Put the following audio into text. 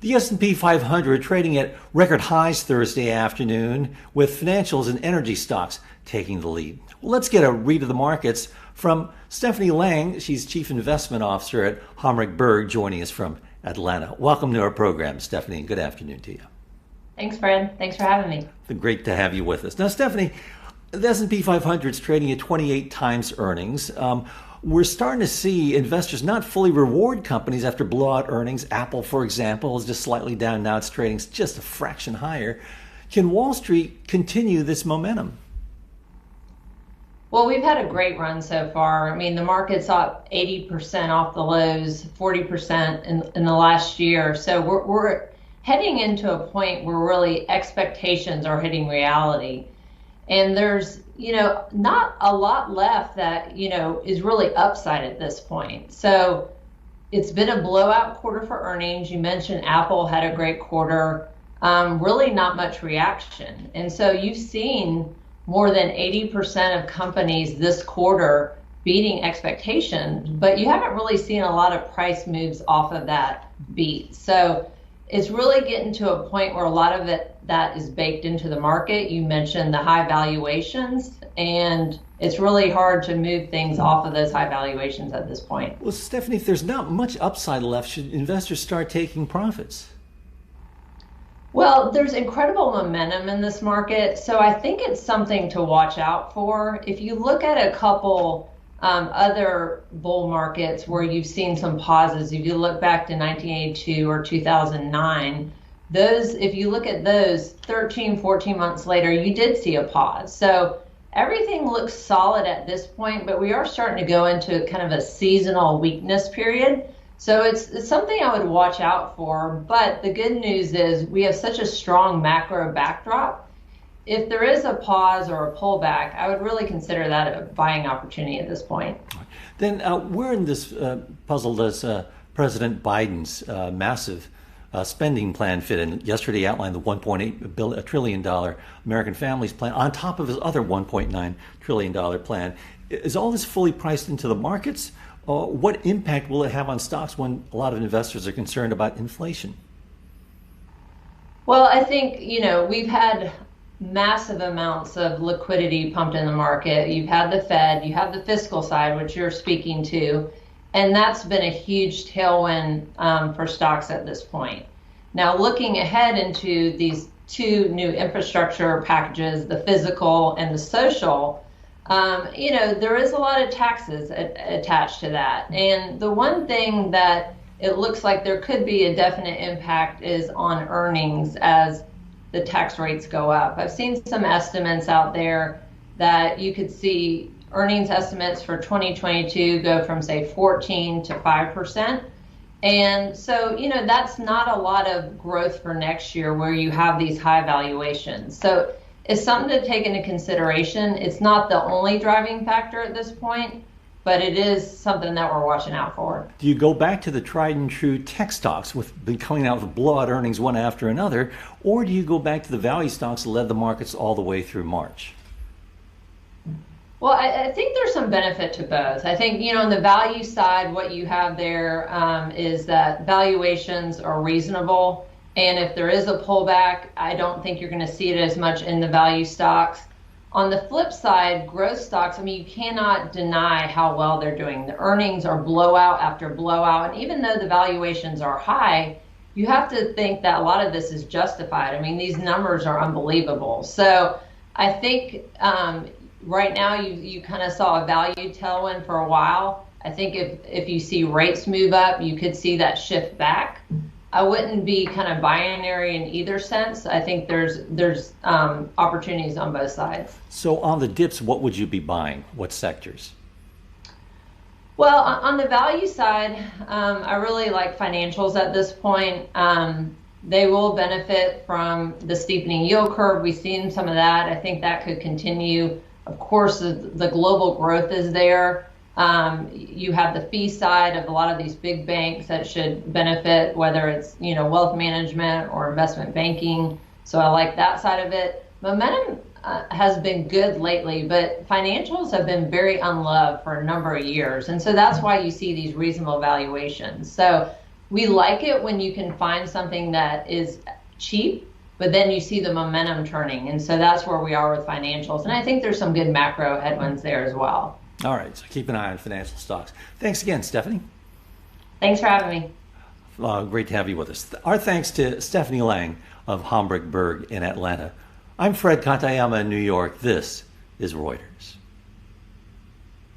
The S&P 500 trading at record highs Thursday afternoon, with financials and energy stocks taking the lead. Well, let's get a read of the markets from Stephanie Lang. She's Chief Investment Officer at Homrich Berg, joining us from Atlanta. Welcome to our program, Stephanie, and good afternoon to you. Thanks, Fred. Thanks for having me. It's great to have you with us. Now, Stephanie, the S&P 500 is trading at 28 times earnings. We're starting to see investors not fully reward companies after blowout earnings. Apple, for example, is just slightly down. Now it's trading just a fraction higher. Can Wall Street continue this momentum? Well, we've had a great run so far. I mean, the market's up 80% off the lows, 40% in the last year. So we're heading into a point where really expectations are hitting reality. And there's, not a lot left that, is really upside at this point. So it's been a blowout quarter for earnings. You mentioned Apple had a great quarter, really not much reaction. And so you've seen more than 80% of companies this quarter beating expectations, but you haven't really seen a lot of price moves off of that beat. So it's really getting to a point where a lot of that is baked into the market. You mentioned the high valuations, and it's really hard to move things off of those high valuations at this point. Well, Stephanie, if there's not much upside left, should investors start taking profits? Well, there's incredible momentum in this market, so I think it's something to watch out for. If you look at a couple other bull markets where you've seen some pauses, if you look back to 1982 or 2009, if you look at those 13, 14 months later, you did see a pause. So everything looks solid at this point, but we are starting to go into kind of a seasonal weakness period. So it's something I would watch out for. But the good news is we have such a strong macro backdrop. If there is a pause or a pullback, I would really consider that a buying opportunity at this point. Then where in this puzzle does President Biden's massive spending plan fit in? Yesterday outlined the $1.8 trillion American Families Plan on top of his other $1.9 trillion plan. Is all this fully priced into the markets? What impact will it have on stocks when a lot of investors are concerned about inflation? Well, I think, we've had massive amounts of liquidity pumped in the market. You've had the Fed, you have the fiscal side, which you're speaking to, and that's been a huge tailwind for stocks at this point. Now, looking ahead into these two new infrastructure packages, the physical and the social, there is a lot of taxes attached to that. And the one thing that it looks like there could be a definite impact is on earnings as the tax rates go up. I've seen some estimates out there that you could see earnings estimates for 2022 go from, say, 14 to 5%. And so, that's not a lot of growth for next year where you have these high valuations. So it's something to take into consideration. It's not the only driving factor at this point, but it is something that we're watching out for. Do you go back to the tried and true tech stocks with been coming out with blowout earnings one after another, or do you go back to the value stocks that led the markets all the way through March? Well, I think there's some benefit to both. I think, on the value side, what you have there is that valuations are reasonable. And if there is a pullback, I don't think you're going to see it as much in the value stocks. On the flip side, growth stocks, you cannot deny how well they're doing. The earnings are blowout after blowout. And even though the valuations are high, you have to think that a lot of this is justified. These numbers are unbelievable. So I think right now you kind of saw a value tailwind for a while. I think if you see rates move up, you could see that shift back. I wouldn't be kind of binary in either sense. I think there's opportunities on both sides. So on the dips, what would you be buying? What sectors? Well, on the value side, I really like financials at this point. They will benefit from the steepening yield curve. We've seen some of that. I think that could continue. Of course, the global growth is there. You have the fee side of a lot of these big banks that should benefit, whether it's wealth management or investment banking. So I like that side of it. Momentum has been good lately, but financials have been very unloved for a number of years, and so that's why you see these reasonable valuations. So We like it when you can find something that is cheap, but then you see the momentum turning. And so that's where we are with financials. And I think there's some good macro headwinds there as well. All right, so keep an eye on financial stocks. Thanks again, Stephanie. Thanks for having me. Great to have you with us. Our thanks to Stephanie Lang of Homrich Berg in Atlanta. I'm Fred Katayama in New York. This is Reuters.